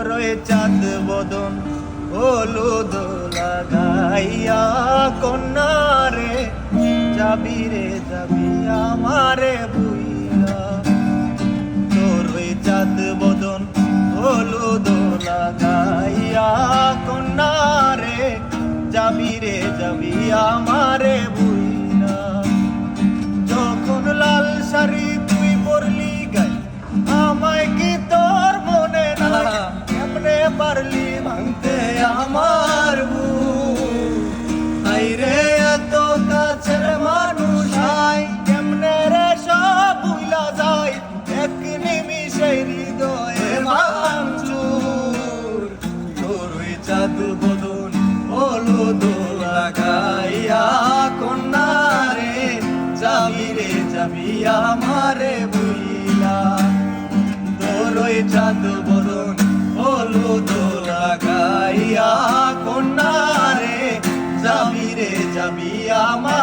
তোর চাঁদ বদন হলুদ লাগাইয়া কন্যারে যাবি রে যাবি আমারে বুইলা তোর চাঁদ বদন হলুদ লাগাইয়া কন্যারে যাবি রে যাবি আমারে বুইলা যখন লাল শাড়ি তুই পরলি গাই আমায় কি তোর মনে নাই কেমনে পারলি ভাঙতে আমার রে এত কাছের মানুষ হাই কেমনে রে সব ভুলা যায় এক নিমিষে হৃদয়ে ভাঙচুর তোর চাঁদ বদন হলুদ লাগাইয়া কন্যারে যাবি রে যাবি আমারে বুইলা তোর চাঁদ বদন হলুদ লাগাইয়া কন্যারে যাবি রে যাবি আমার